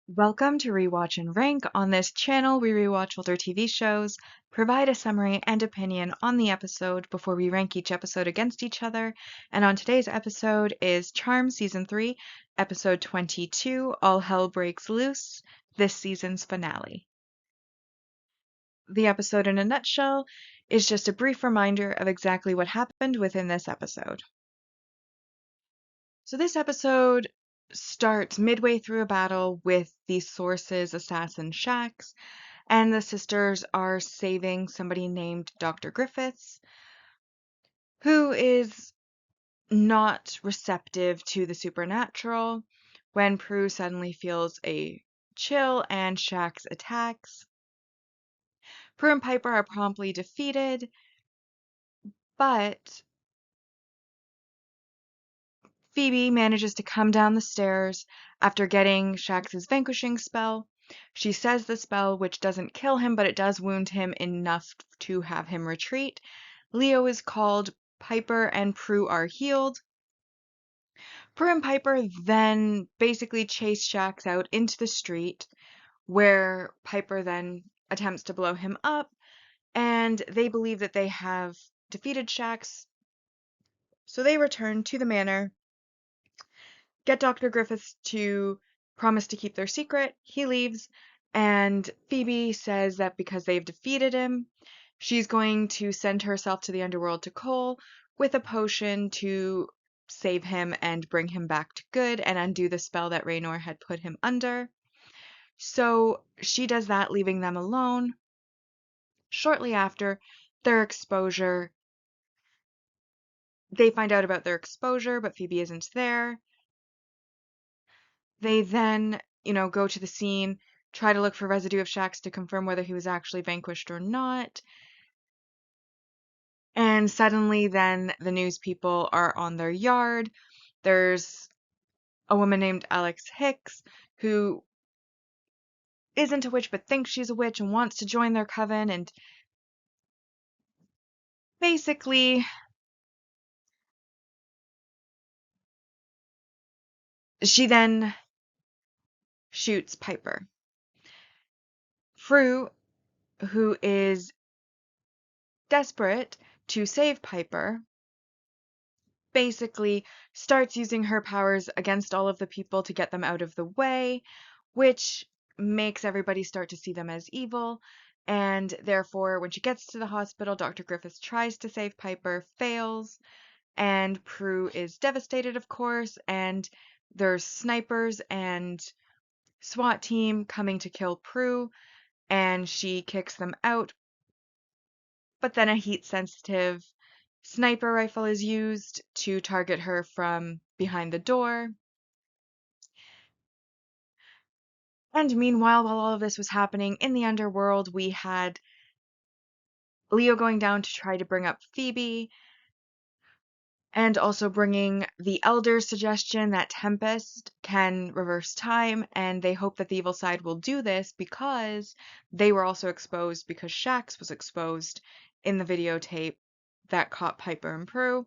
Welcome to Rewatch and Rank. On this channel, we rewatch older TV shows, provide a summary and opinion on the episode before we rank each episode against each other. And on today's episode is Charmed Season 3, Episode 22, All Hell Breaks Loose, this season's finale. The episode in a nutshell is just a brief reminder of exactly what happened within this episode. So this episode starts midway through a battle with the Source's assassin Shax, and the sisters are saving somebody named Dr. Griffiths, who is not receptive to the supernatural when Prue suddenly feels a chill and Shax attacks. Prue and Piper are promptly defeated, but Phoebe manages to come down the stairs after getting Shax's vanquishing spell. She says the spell, which doesn't kill him, but it does wound him enough to have him retreat. Leo is called, Piper and Prue are healed. Prue and Piper then basically chase Shax out into the street, where Piper then attempts to blow him up, and they believe that they have defeated Shax, so they return to the manor, get Dr. Griffiths to promise to keep their secret. He leaves, and Phoebe says that because they've defeated him, she's going to send herself to the underworld to Cole with a potion to save him and bring him back to good and undo the spell that Raynor had put him under. So she does that, leaving them alone. Shortly after their exposure, they find out about their exposure, but Phoebe isn't there. They then, go to the scene, try to look for residue of Shax to confirm whether he was actually vanquished or not. And suddenly, then the news people are on their yard. There's a woman named Alex Hicks who isn't a witch but thinks she's a witch and wants to join their coven. And basically, she then shoots Piper. Prue, who is desperate to save Piper, basically starts using her powers against all of the people to get them out of the way, which makes everybody start to see them as evil. And therefore, when she gets to the hospital, Dr. Griffiths tries to save Piper, fails, and Prue is devastated, of course, and there's snipers and SWAT team coming to kill Prue, and she kicks them out. But then a heat-sensitive sniper rifle is used to target her from behind the door. And meanwhile, while all of this was happening in the underworld, we had Leo going down to try to bring up Phoebe, and also bringing the Elder's suggestion that Tempest can reverse time, and they hope that the evil side will do this because they were also exposed because Shax was exposed in the videotape that caught Piper and Prue.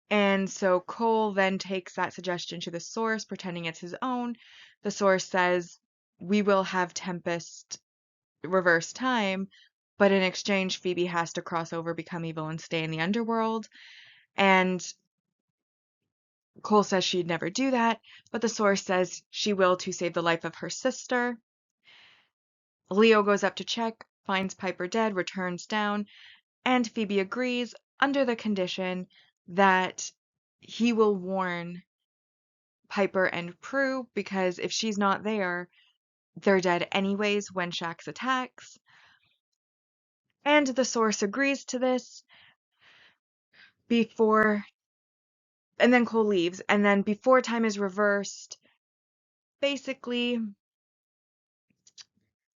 And so Cole then takes that suggestion to the Source, pretending it's his own. The Source says, we will have Tempest reverse time, but in exchange, Phoebe has to cross over, become evil, and stay in the underworld. And Cole says she'd never do that, but the Source says she will to save the life of her sister. Leo goes up to check, finds Piper dead, returns down, and Phoebe agrees under the condition that he will warn Piper and Prue, because if she's not there, they're dead anyways when Shax attacks. And the Source agrees to this before, and then Cole leaves, and then before time is reversed, basically,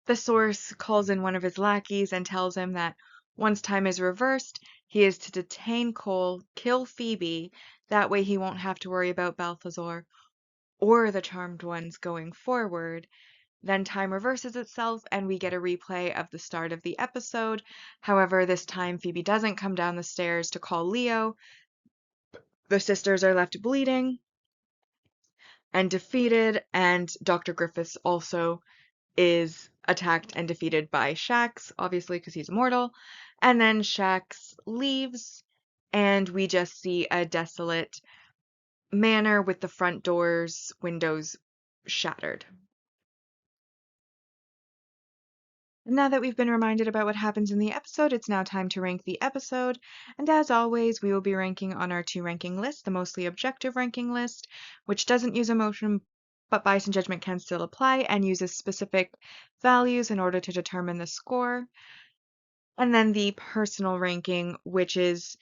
the Source calls in one of his lackeys and tells him that once time is reversed, he is to detain Cole, kill Phoebe, that way he won't have to worry about Balthazar or the Charmed Ones going forward. Then time reverses itself and we get a replay of the start of the episode. However, this time Phoebe doesn't come down the stairs to call Leo. The sisters are left bleeding. and defeated, and Dr. Griffiths also is attacked and defeated by Shax, obviously because he's immortal. And then Shax leaves, and we just see a desolate manor with the front doors, windows shattered. Now that we've been reminded about what happens in the episode, it's now time to rank the episode. And as always, we will be ranking on our 2 ranking list, the mostly objective ranking list, which doesn't use emotion, but bias and judgment can still apply and uses specific values in order to determine the score. And then the personal ranking, which is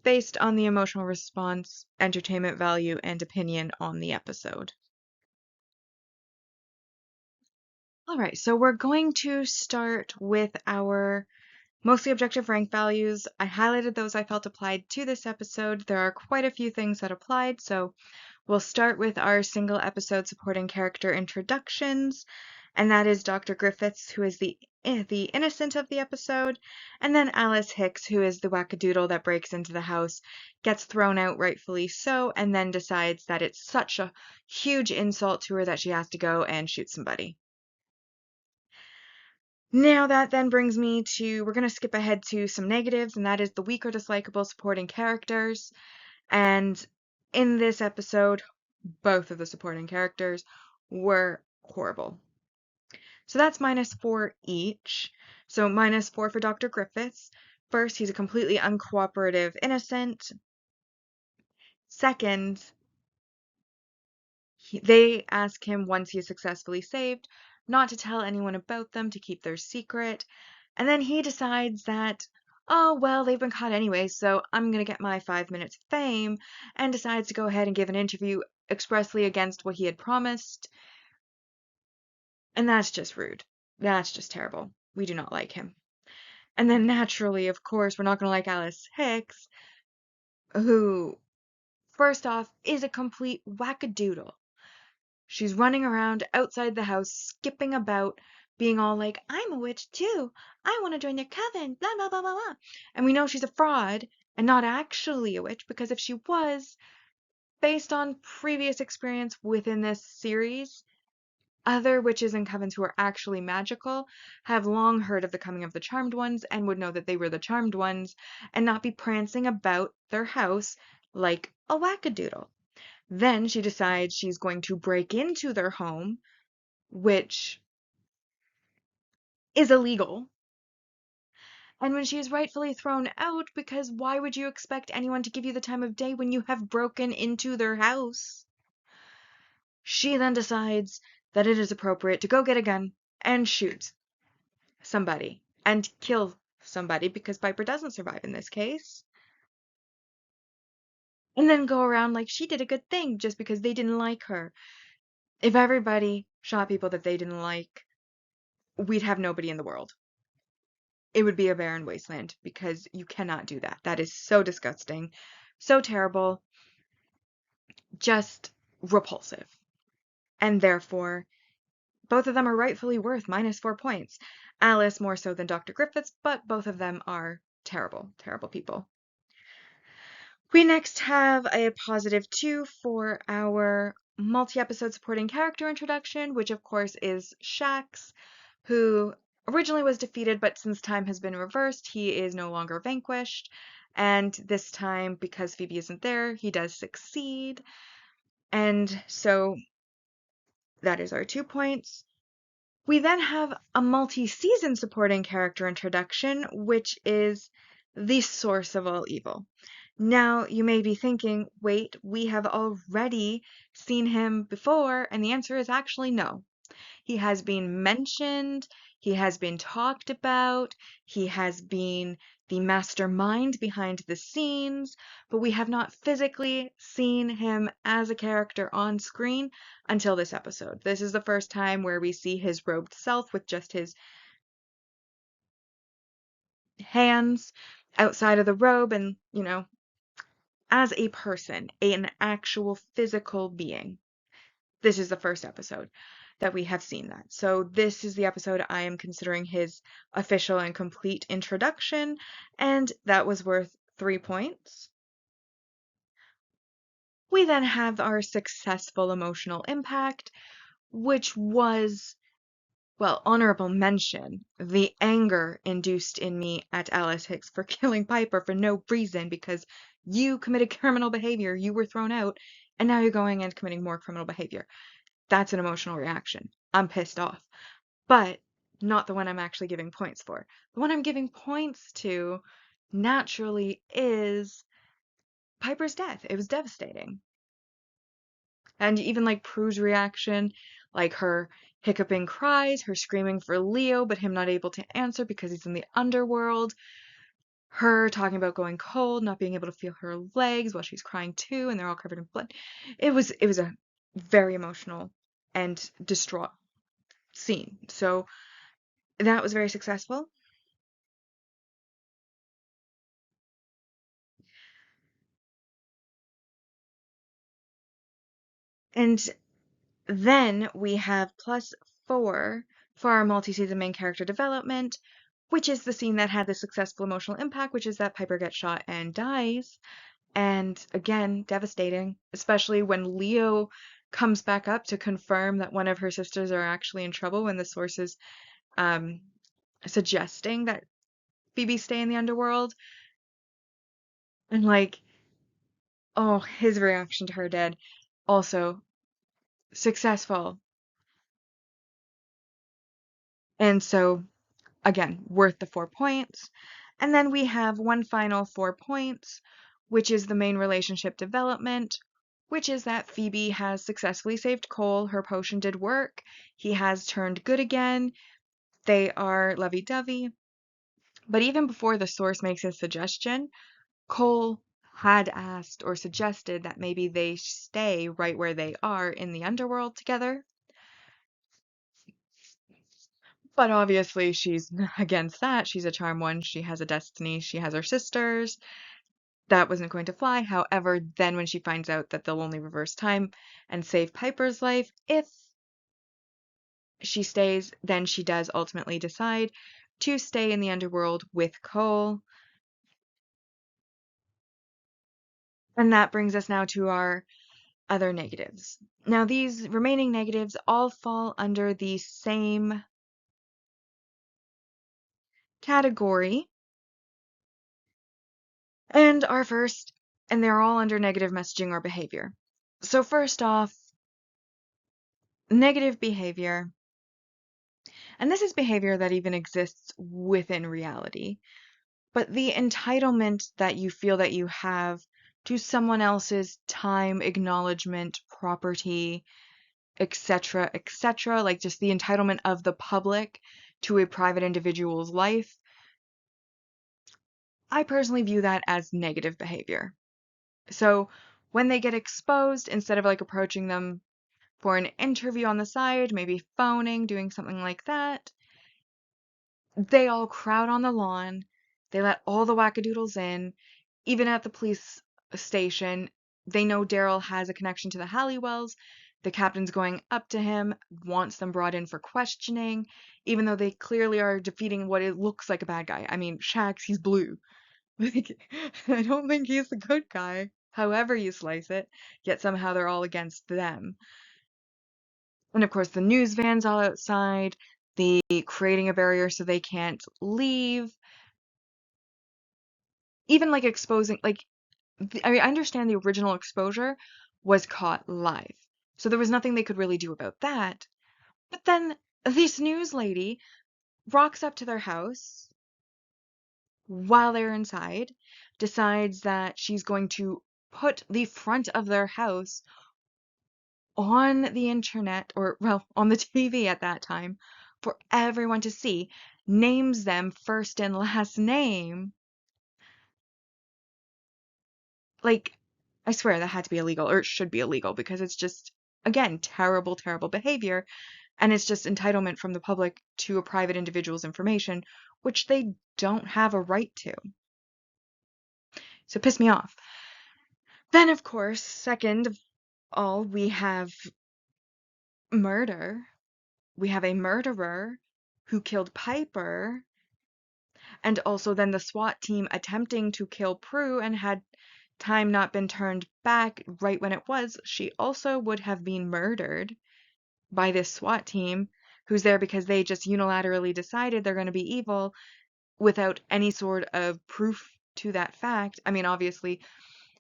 based on the emotional response, entertainment value, and opinion on the episode. All right, so we're going to start with our mostly objective rank values. I highlighted those I felt applied to this episode. There are quite a few things that applied, so we'll start with our single episode supporting character introductions, and that is Dr. Griffiths, who is the innocent of the episode, and then Alice Hicks, who is the wackadoodle that breaks into the house, gets thrown out rightfully so, and then decides that it's such a huge insult to her that she has to go and shoot somebody. Now that then brings me to, we're going to skip ahead to some negatives, and that is the weak or dislikable supporting characters. And in this episode, both of the supporting characters were horrible. So that's -4 each. So -4 for Dr. Griffiths. First, he's a completely uncooperative innocent. Second, they ask him once he is successfully saved not to tell anyone about them, to keep their secret. And then he decides that, oh, well, they've been caught anyway, so I'm going to get my 5 minutes of fame, and decides to go ahead and give an interview expressly against what he had promised. And that's just rude. That's just terrible. We do not like him. And then naturally, of course, we're not going to like Alice Hicks, who, first off, is a complete wackadoodle. She's running around outside the house, skipping about, being all like, I'm a witch too. I want to join your coven, blah, blah, blah, blah, blah. And we know she's a fraud and not actually a witch, because if she was, based on previous experience within this series, other witches and covens who are actually magical have long heard of the coming of the Charmed Ones and would know that they were the Charmed Ones and not be prancing about their house like a wackadoodle. Then she decides she's going to break into their home, which is illegal. And when she is rightfully thrown out, because why would you expect anyone to give you the time of day when you have broken into their house? She then decides that it is appropriate to go get a gun and shoot somebody and kill somebody, because Piper doesn't survive in this case. And then go around like she did a good thing just because they didn't like her. If everybody shot people that they didn't like, we'd have nobody in the world. It would be a barren wasteland, because you cannot do that. That is so disgusting, so terrible, just repulsive. And therefore, both of them are rightfully worth -4 points. Alice more so than Dr. Griffiths, but both of them are terrible, terrible people. We next have a +2 for our multi-episode supporting character introduction, which of course is Shax, who originally was defeated, but since time has been reversed, he is no longer vanquished. And this time, because Phoebe isn't there, he does succeed. And so that is our 2 points. We then have a multi-season supporting character introduction, which is the source of all evil. Now, you may be thinking, wait, we have already seen him before, and the answer is actually no. He has been mentioned, he has been talked about, he has been the mastermind behind the scenes, but we have not physically seen him as a character on screen until this episode. This is the first time where we see his robed self with just his hands outside of the robe and, as a person, an actual physical being. This is the first episode that we have seen that. So this is the episode I am considering his official and complete introduction, and that was worth 3 points. We then have our successful emotional impact, which was, well, honorable mention, the anger induced in me at Alice Hicks for killing Piper for no reason because you committed criminal behavior, you were thrown out, and now you're going and committing more criminal behavior. That's an emotional reaction. I'm pissed off. But not the one I'm actually giving points for. The one I'm giving points to naturally is Piper's death. It was devastating. And even like Prue's reaction, like her hiccuping cries, her screaming for Leo, but him not able to answer because he's in the underworld, her talking about going cold, not being able to feel her legs while she's crying too, and they're all covered in blood. It was a very emotional and distraught scene. So that was very successful. And then we have +4 for our multi-season main character development, which is the scene that had the successful emotional impact, which is that Piper gets shot and dies. And again, devastating, especially when Leo comes back up to confirm that one of her sisters are actually in trouble when the source is um, suggesting that Phoebe stay in the underworld. And like, oh, his reaction to her dead, also successful. And so again, worth the 4 points. And then we have one final 4 points, which is the main relationship development, which is that Phoebe has successfully saved Cole. Her potion did work. He has turned good again. They are lovey-dovey. But even before the source makes his suggestion, Cole had asked or suggested that maybe they stay right where they are in the underworld together. But obviously she's against that. She's a charm one. She has a destiny. She has her sisters. That wasn't going to fly. However, then when she finds out that they'll only reverse time and save Piper's life, if she stays, then she does ultimately decide to stay in the underworld with Cole. And that brings us now to our other negatives. Now, these remaining negatives all fall under the same category and are first, and they're all under negative messaging or behavior. So first off, negative behavior, and this is behavior that even exists within reality, but the entitlement that you feel that you have to someone else's time, acknowledgement, property, etc., etc., like just the entitlement of the public to a private individual's life, I personally view that as negative behavior. So when they get exposed, instead of like approaching them for an interview on the side, maybe phoning, doing something like that, they all crowd on the lawn. They let all the wackadoodles in. Even at the police station, they know Daryl has a connection to the Halliwells. The captain's going up to him, wants them brought in for questioning, even though they clearly are defeating what it looks like a bad guy. I mean, Shax, he's blue. Like, I don't think he's the good guy, however you slice it, yet somehow they're all against them. And of course, the news van's all outside, the creating a barrier so they can't leave, even like exposing, like, I mean, I understand the original exposure was caught live, so there was nothing they could really do about that. But then this news lady rocks up to their house while they're inside, decides that she's going to put the front of their house on the internet, or, well, on the TV at that time, for everyone to see, names them first and last name. Like, I swear that had to be illegal, or it should be illegal, because it's just, again, terrible, terrible behavior, and it's just entitlement from the public to a private individual's information, which they don't have a right to. So it pissed me off. Then, of course, second of all, we have murder. We have a murderer who killed Piper, and also then the SWAT team attempting to kill Prue and had time not been turned back right when it was, she also would have been murdered by this SWAT team who's there because they just unilaterally decided they're going to be evil without any sort of proof to that fact. I mean, obviously,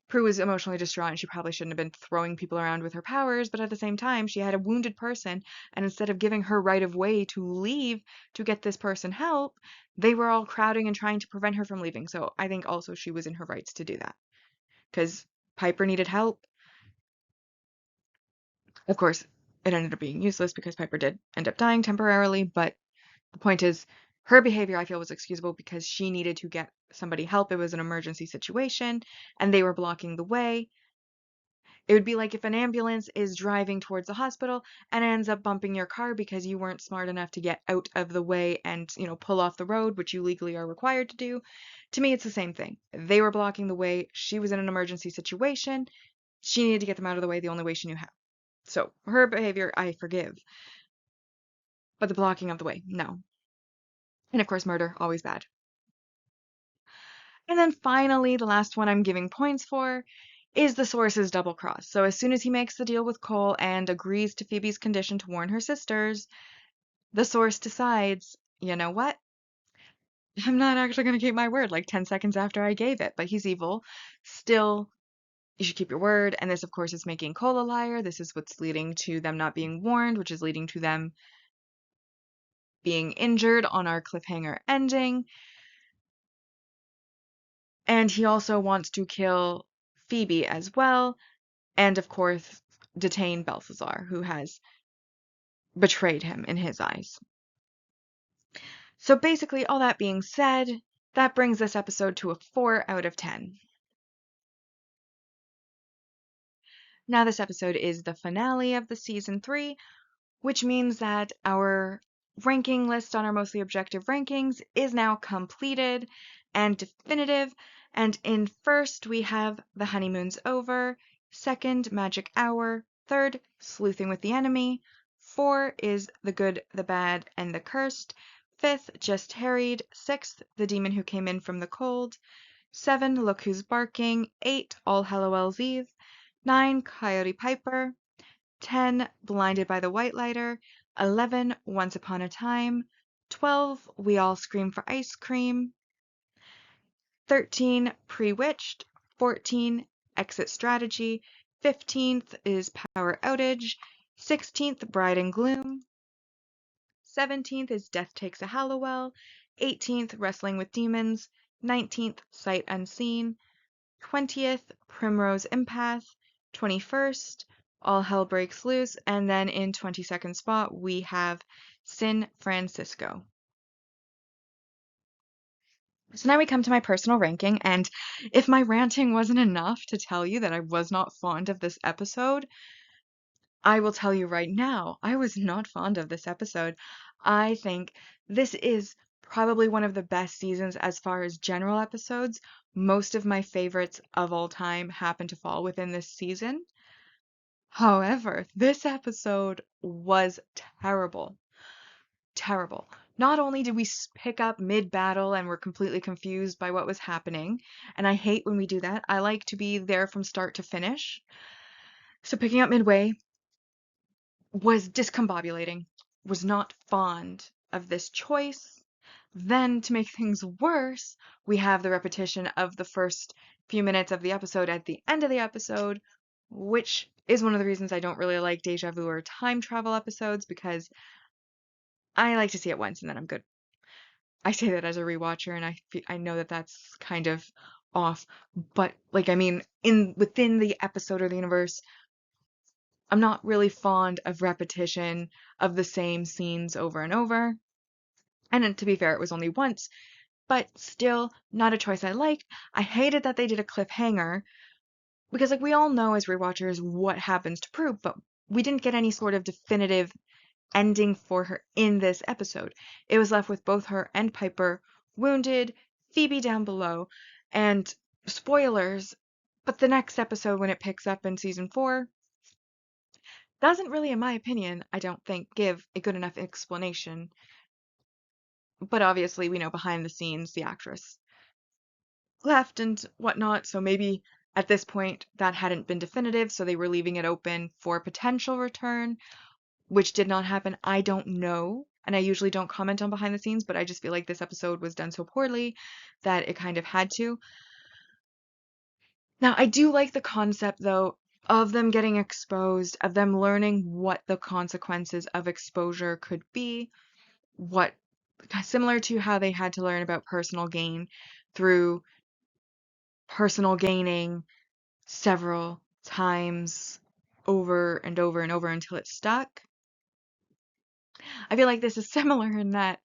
Prue was emotionally distraught and she probably shouldn't have been throwing people around with her powers, but at the same time, she had a wounded person, and instead of giving her right of way to leave to get this person help, they were all crowding and trying to prevent her from leaving. So I think also she was in her rights to do that because Piper needed help. Of course, it ended up being useless because Piper did end up dying temporarily, but the point is, her behavior I feel was excusable because she needed to get somebody help. It was an emergency situation and they were blocking the way. It would be like if an ambulance is driving towards the hospital and ends up bumping your car because you weren't smart enough to get out of the way and, pull off the road, which you legally are required to do. To me, it's the same thing. They were blocking the way. She was in an emergency situation. She needed to get them out of the way the only way she knew how. So her behavior, I forgive. But the blocking of the way, no. And of course, murder, always bad. And then finally, the last one I'm giving points for is the source's double cross. So as soon as he makes the deal with Cole and agrees to Phoebe's condition to warn her sisters, the source decides, you know what? I'm not actually going to keep my word like 10 seconds after I gave it, but he's evil. Still, you should keep your word. And this, of course, is making Cole a liar. This is what's leading to them not being warned, which is leading to them being injured on our cliffhanger ending. And he also wants to kill Phoebe as well. And of course, detain Balthazar, who has betrayed him in his eyes. So basically, all that being said, that brings this episode to a 4 out of 10. Now, this episode is the finale of the season 3, which means that our ranking list on our mostly objective rankings is now completed and definitive. And in first, we have The Honeymoon's Over, second, Magic Hour, third, Sleuthing with the Enemy, 4 is The Good, the Bad, and the Cursed, 5th, Just Harried, 6th, The Demon Who Came In From the Cold, 7, Look Who's Barking, 8, All Hallowell's Eve, 9, Coyote Piper, 10, Blinded by the White Lighter, 11, Once Upon a Time, 12, We All Scream for Ice Cream, 13, Pre-Witched, 14, Exit Strategy, 15th is Power Outage, 16th, Bride and Gloom, 17th is Death Takes a Hallowell, 18th, Wrestling with Demons, 19th, Sight Unseen, 20th, Primrose Empath, 21st, All Hell Breaks Loose, and then in 22nd spot we have San Francisco. So now we come to my personal ranking, and if my ranting wasn't enough to tell you that I was not fond of this episode, I will tell you right now, I was not fond of this episode. I think this is probably one of the best seasons as far as general episodes. Most of my favorites of all time happen to fall within this season. However, this episode was terrible. Terrible. Not only did we pick up mid-battle and were completely confused by what was happening, and I hate when we do that. I like to be there from start to finish. So picking up midway was discombobulating, was not fond of this choice. Then, to make things worse, we have the repetition of the first few minutes of the episode at the end of the episode, which is one of the reasons I don't really like deja vu or time travel episodes, because I like to see it once and then I'm good. I say that as a rewatcher, and I know that that's kind of off, but within the episode or the universe, I'm not really fond of repetition of the same scenes over and over. And to be fair, it was only once, but still not a choice I liked. I hated that they did a cliffhanger because we all know as rewatchers what happens to Prue, but we didn't get any sort of definitive ending for her in this episode. It was left with both her and Piper wounded, Phoebe down below, and spoilers, but the next episode when it picks up in season 4 doesn't really, in my opinion, I don't think, give a good enough explanation. But obviously, we know behind the scenes the actress left and whatnot, so maybe At this point, that hadn't been definitive, so they were leaving it open for potential return, which did not happen. I don't know. And I usually don't comment on behind the scenes, but I just feel like this episode was done so poorly that it kind of had to. Now, I do like the concept, though, of them getting exposed, of them learning what the consequences of exposure could be, what similar to how they had to learn about personal gain through personal gaining several times over and over and over until it stuck. I feel like this is similar in that,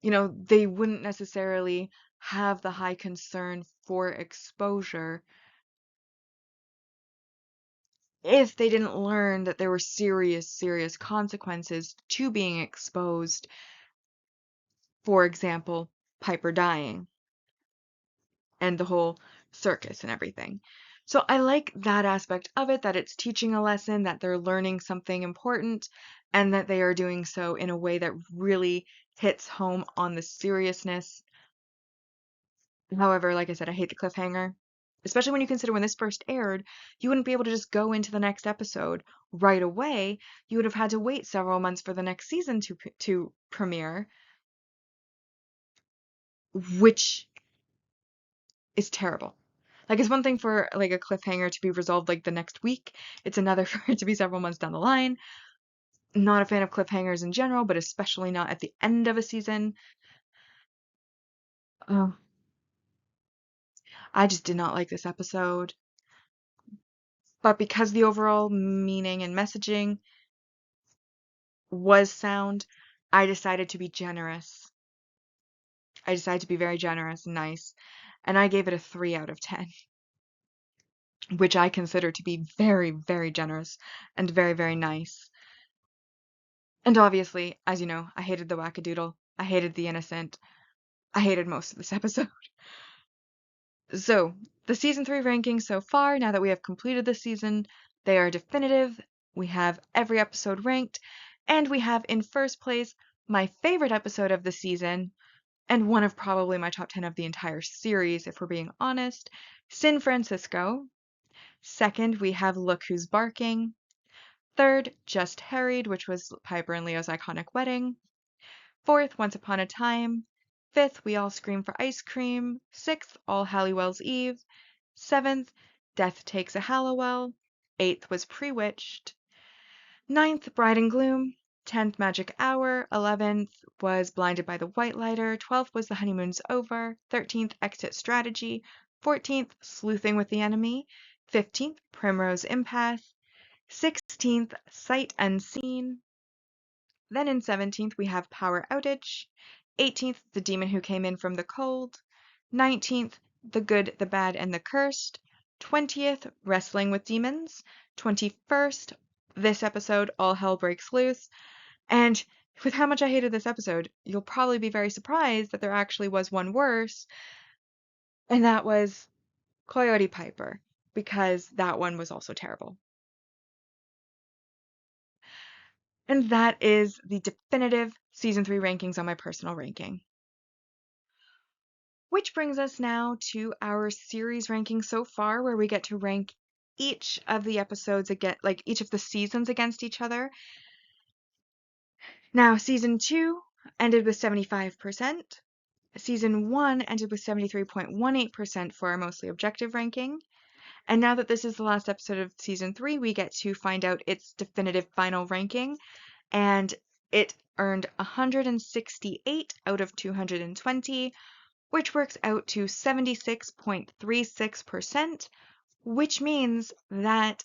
they wouldn't necessarily have the high concern for exposure if they didn't learn that there were serious, serious consequences to being exposed. For example, Piper dying and the whole circus and everything. So I like that aspect of it, that it's teaching a lesson, that they're learning something important, and that they are doing so in a way that really hits home on the seriousness. However, like I said, I hate the cliffhanger. Especially when you consider when this first aired, you wouldn't be able to just go into the next episode right away. You would have had to wait several months for the next season to premiere, which is terrible. Like, it's one thing for like a cliffhanger to be resolved like the next week. It's another for it to be several months down the line. Not a fan of cliffhangers in general, but especially not at the end of a season. Oh, I just did not like this episode. But because the overall meaning and messaging was sound, I decided to be generous. I decided to be very generous and nice, and I gave it a 3 out of 10, which I consider to be very, very generous and very, very nice. And obviously, as you know, I hated the wackadoodle, I hated the innocent, I hated most of this episode. So, the season 3 rankings so far, now that we have completed the season, they are definitive. We have every episode ranked, and we have in first place my favorite episode of the season, and one of probably my top 10 of the entire series, if we're being honest, San Francisco. Second, we have Look Who's Barking. Third, Just Harried, which was Piper and Leo's iconic wedding. Fourth, Once Upon a Time. Fifth, We All Scream for Ice Cream. Sixth, All Halliwell's Eve. Seventh, Death Takes a Halliwell. Eighth was Pre-Witched. Ninth, Bride and Gloom. 10th, Magic Hour. 11th was Blinded by the White Lighter. 12th was The Honeymoon's Over. 13th, Exit Strategy. 14th, Sleuthing with the Enemy. 15th, Primrose Empath. 16th, Sight Unseen. Then in 17th, we have Power Outage. 18th, The Demon Who Came In from the Cold. 19th, The Good, the Bad, and the Cursed. 20th, Wrestling with Demons. 21st, this episode, All Hell Breaks Loose. And with how much I hated this episode, you'll probably be very surprised that there actually was one worse, and that was Coyote Piper, because that one was also terrible. And that is the definitive season 3 rankings on my personal ranking. Which brings us now to our series ranking so far, where we get to rank each of the episodes against, like each of the seasons against each other. Now, season 2 ended with 75%. Season 1 ended with 73.18% for our mostly objective ranking. And now that this is the last episode of season 3, we get to find out its definitive final ranking. And it earned 168 out of 220, which works out to 76.36%, which means that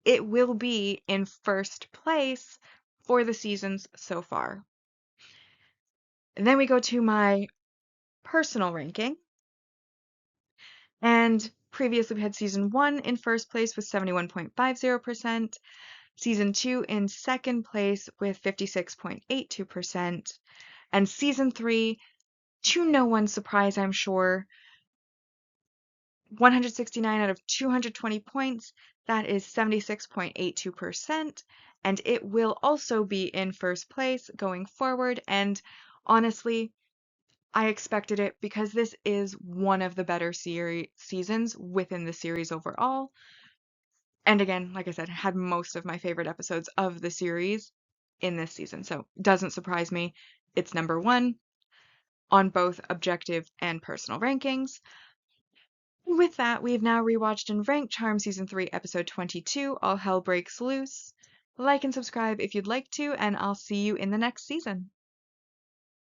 it will be in first place for the seasons so far. And then we go to my personal ranking. And previously we had season 1 in first place with 71.50%, season 2 in second place with 56.82%, and season 3, to no one's surprise, I'm sure, 169 out of 220 points, that is 76.82%, and it will also be in first place going forward. And honestly, I expected it because this is one of the better seasons within the series overall. And again, like I said, had most of my favorite episodes of the series in this season. So doesn't surprise me. It's number one on both objective and personal rankings. With that, we've now rewatched and ranked Charm Season 3, Episode 22, All Hell Breaks Loose. Like and subscribe if you'd like to, and I'll see you in the next season.